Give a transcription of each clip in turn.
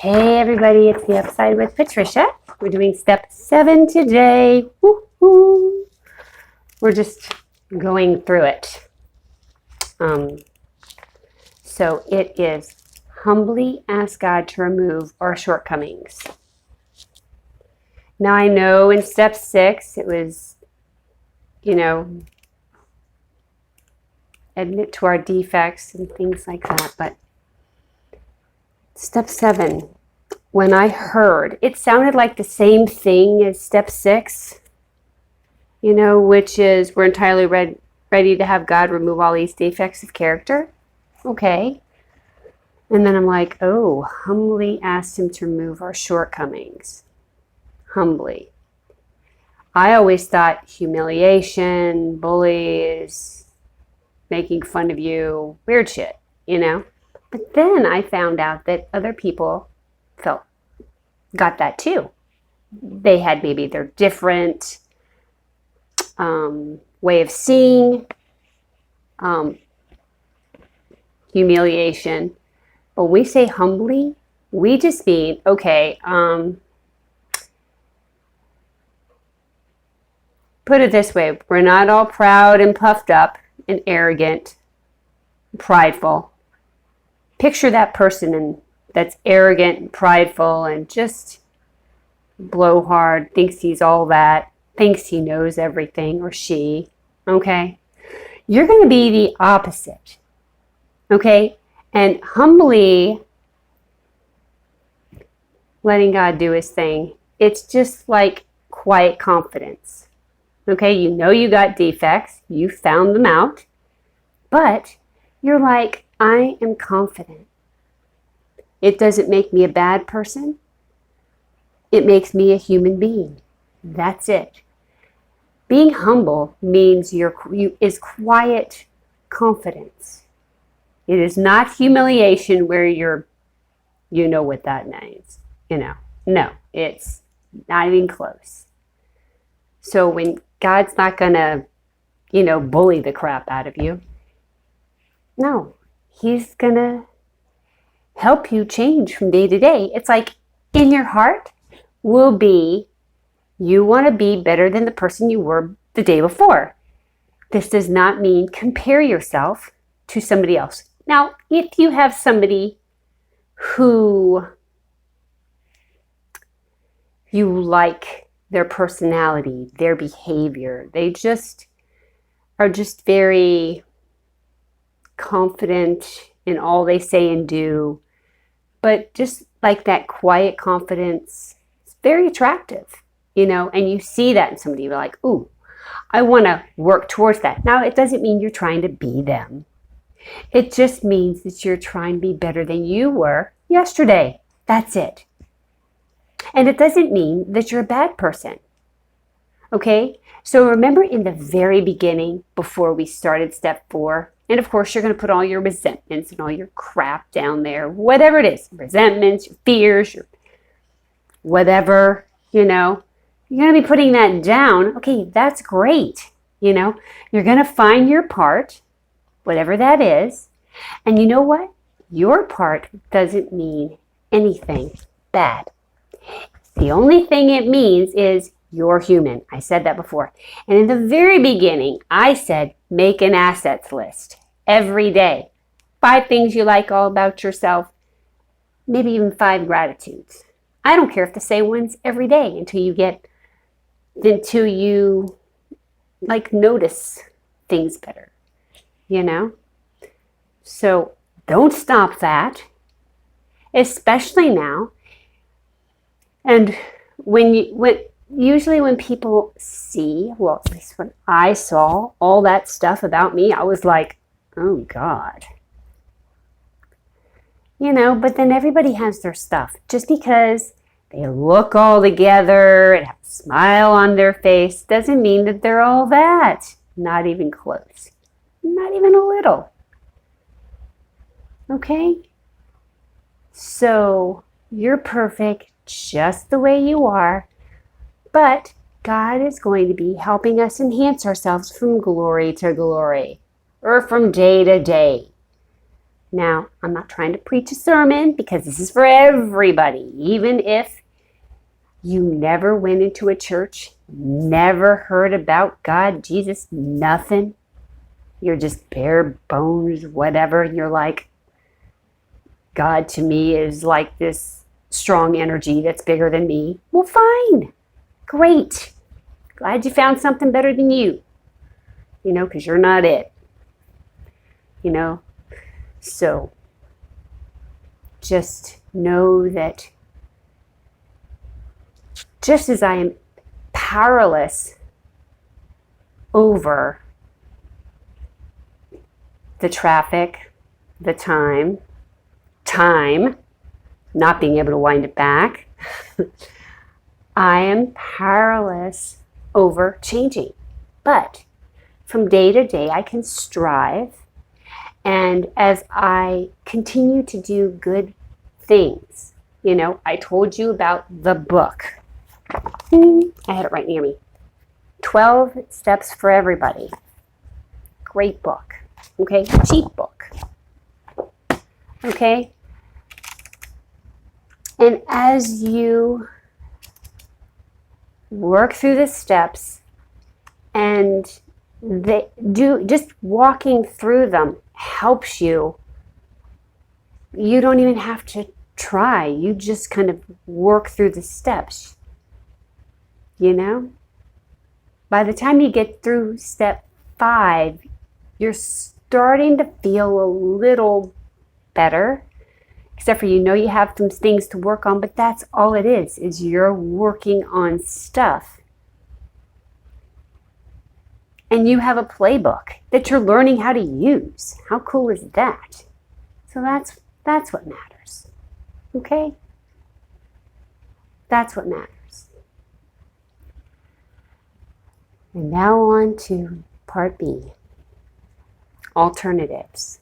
Hey everybody, it's the Upside with Patricia. We're doing step 7 today. Woo-hoo. We're just going through it. So it is humbly ask God to remove our shortcomings. Now I know in step 6 it was, admit to our defects and things like that. But step 7, when I heard, it sounded like the same thing as step 6, which is we're entirely ready to have God remove all these defects of character. Okay. And then I'm like, oh, humbly asked him to remove our shortcomings. Humbly. I always thought humiliation, bullies, making fun of you, weird shit, But then I found out that other people got that too. They had maybe their different way of seeing humiliation. But when we say humbly, we just mean, okay, put it this way, we're not all proud and puffed up and arrogant, prideful. Picture that person that's arrogant and prideful and just blowhard, thinks he's all that, thinks he knows everything, or she, okay? You're going to be the opposite, okay? And humbly letting God do his thing, it's just like quiet confidence, okay? You know you got defects, you found them out, but you're like, I am confident. It doesn't make me a bad person. It makes me a human being. That's it. Being humble means is quiet confidence. It is not humiliation where you know what that means. No, it's not even close. So when God's not going to, bully the crap out of you, no, he's going to help you change from day to day. It's like in your heart will be, you want to be better than the person you were the day before. This does not mean compare yourself to somebody else. Now, if you have somebody who you like their personality, their behavior, they just are just very confident in all they say and do, but just like that quiet confidence, it's very attractive, and you see that in somebody, you're like, ooh, I want to work towards that. Now, it doesn't mean you're trying to be them. It just means that you're trying to be better than you were yesterday. That's it. And it doesn't mean that you're a bad person. Okay? So remember in the very beginning, before we started step 4, and of course you're going to put all your resentments and all your crap down there, whatever it is, resentments, your fears, your whatever, you're going to be putting that down. Okay, that's great. You're going to find your part, whatever that is. And you know what? Your part doesn't mean anything bad. The only thing it means is you're human. I said that before. And in the very beginning, I said, make an assets list every day. 5 things you like all about yourself, maybe even 5 gratitudes. I don't care if to say ones every day until you notice things better, So don't stop that, especially now. And usually when people see, well, at least when I saw all that stuff about me, I was like, oh God. But then everybody has their stuff. Just because they look all together and have a smile on their face doesn't mean that they're all that. Not even close. Not even a little. Okay? So you're perfect just the way you are, but God is going to be helping us enhance ourselves from glory to glory, or from day to day. Now, I'm not trying to preach a sermon because this is for everybody. Even if you never went into a church, never heard about God, Jesus, nothing. You're just bare bones, whatever. And you're like, God to me is like this strong energy that's bigger than me. Well, fine. Great. Glad you found something better than you. Because you're not it. So just know that just as I am powerless over the traffic, the time, not being able to wind it back, I am powerless over changing. But from day to day, I can strive. And as I continue to do good things, I told you about the book. I had it right near me. 12 Steps for Everybody. Great book. Okay? Cheap book. Okay? And as you work through the steps and just walking through them helps you. You don't even have to try. You just kind of work through the steps. By the time you get through step 5, you're starting to feel a little better. Except for you have some things to work on, but that's all it is you're working on stuff. And you have a playbook that you're learning how to use. How cool is that? So that's what matters. Okay? That's what matters. And now on to part B. Alternatives.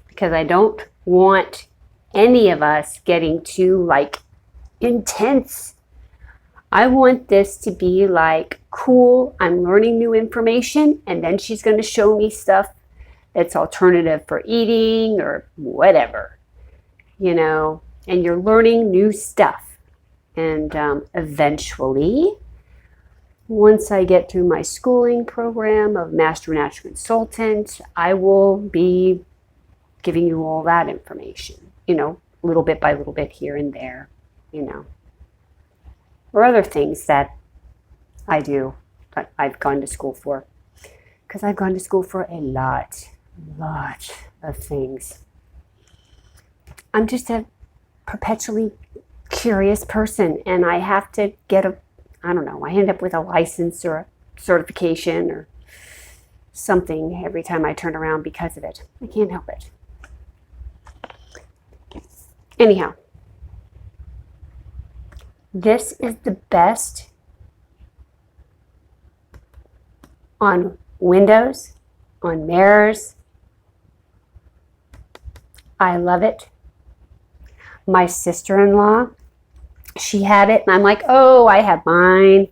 Because I don't want any of us getting too intense. I want this to be cool, I'm learning new information, and then she's going to show me stuff that's alternative for eating or whatever, and you're learning new stuff. And eventually, once I get through my schooling program of Master Natural Consultant, I will be giving you all that information, little bit by little bit here and there, or other things that I do that I've gone to school for. Because I've gone to school for a lot of things. I'm just a perpetually curious person, and I have to get I end up with a license or a certification or something every time I turn around because of it. I can't help it. Anyhow, this is the best on windows, on mirrors. I love it. My sister-in-law, she had it, and I'm like, oh, I have mine.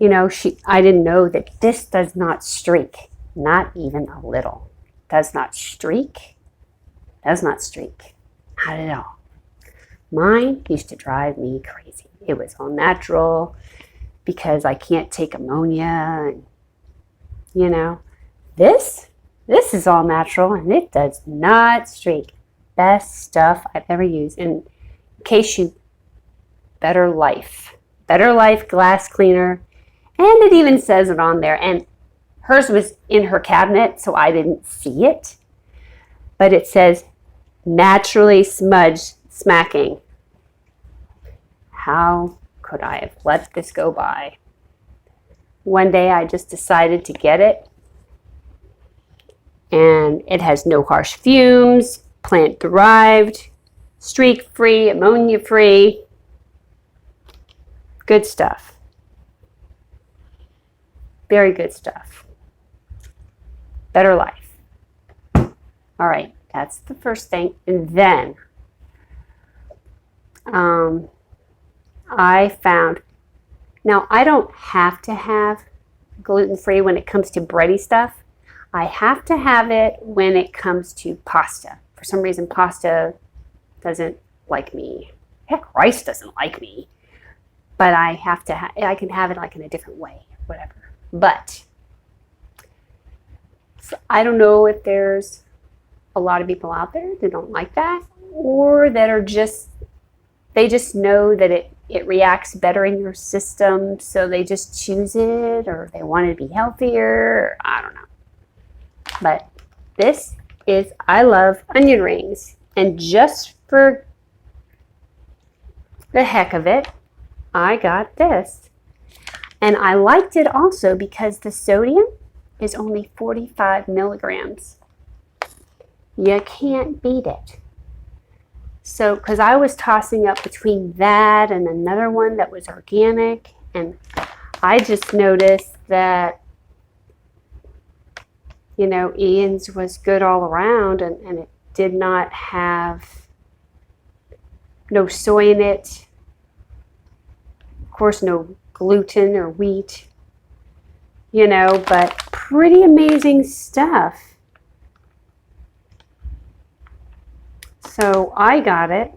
I didn't know that this does not streak, not even a little. Does not streak. Not at all. Mine used to drive me crazy. It was all natural because I can't take ammonia. And, this is all natural and it does not streak. Best stuff I've ever used. And in case Better Life glass cleaner. And it even says it on there. And hers was in her cabinet, so I didn't see it. But it says, naturally smudged smacking. How could I have let this go by? One day I just decided to get it. And it has no harsh fumes, plant derived, streak free, ammonia free. Good stuff. Very good stuff. Better Life. All right, that's the first thing. And then I found, now I don't have to have gluten-free when it comes to bready stuff. I have to have it when it comes to pasta. For some reason, pasta doesn't like me. Heck, rice doesn't like me. But I have to. I can have it like in a different way, whatever. But so I don't know if there's a lot of people out there that don't like that, or that are just, they just know that it reacts better in your system, so they just choose it, or they want to be healthier, or I don't know. But this is, I love onion rings, and just for the heck of it, I got this. And I liked it also because the sodium is only 45 milligrams. You can't beat it. So, because I was tossing up between that and another one that was organic, and I just noticed that, you know, Ian's was good all around, and it did not have no soy in it. Of course, no gluten or wheat, you know, but pretty amazing stuff. So I got it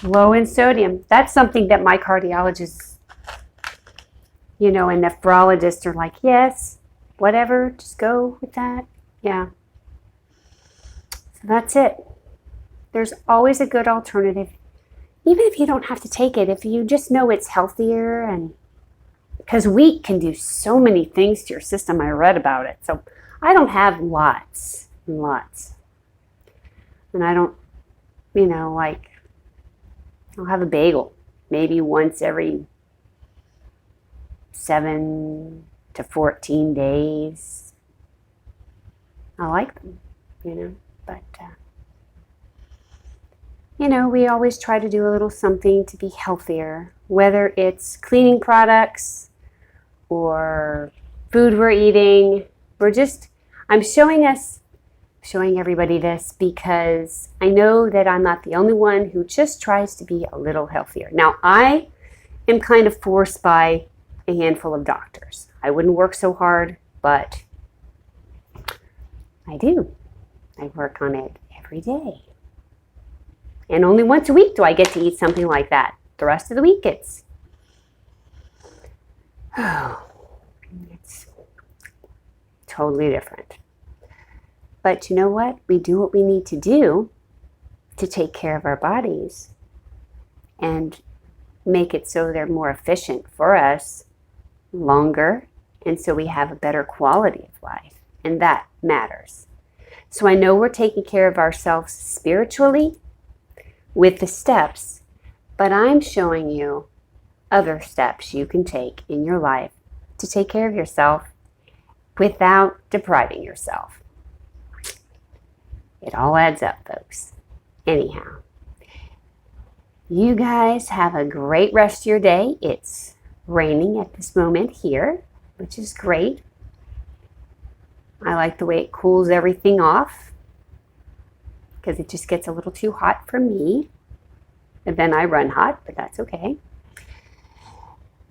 low in sodium. That's something that my cardiologists, you know, and nephrologists are like, yes, whatever, just go with that. Yeah. So that's it. There's always a good alternative, even if you don't have to take it, if you just know it's healthier. And because wheat can do so many things to your system. I read about it. So I don't have lots and lots. And I don't, you know, like, I'll have a bagel maybe once every 7 to 14 days. I like them, you know, but, you know, we always try to do a little something to be healthier, whether it's cleaning products or food we're eating. I'm showing everybody this because I know that I'm not the only one who just tries to be a little healthier. Now, I am kind of forced by a handful of doctors. I wouldn't work so hard, but I do. I work on it every day. And only once a week do I get to eat something like that. The rest of the week, it's totally different. But you know what? We do what we need to do to take care of our bodies and make it so they're more efficient for us, longer, and so we have a better quality of life. And that matters. So I know we're taking care of ourselves spiritually with the steps, but I'm showing you other steps you can take in your life to take care of yourself without depriving yourself. It all adds up, folks. Anyhow, you guys have a great rest of your day. It's raining at this moment here, which is great. I like the way it cools everything off because it just gets a little too hot for me. And then I run hot, but that's okay.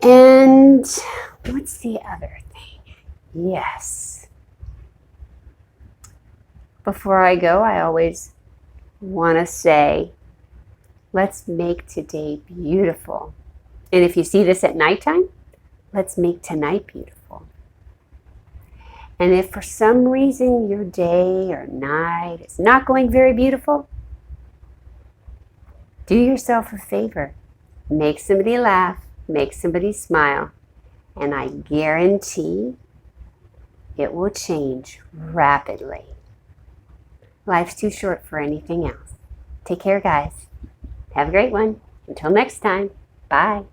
And what's the other thing? Yes. Before I go, I always want to say, let's make today beautiful. And if you see this at nighttime, let's make tonight beautiful. And if for some reason your day or night is not going very beautiful, do yourself a favor. Make somebody laugh, make somebody smile, and I guarantee it will change rapidly. Life's too short for anything else. Take care, guys. Have a great one. Until next time. Bye.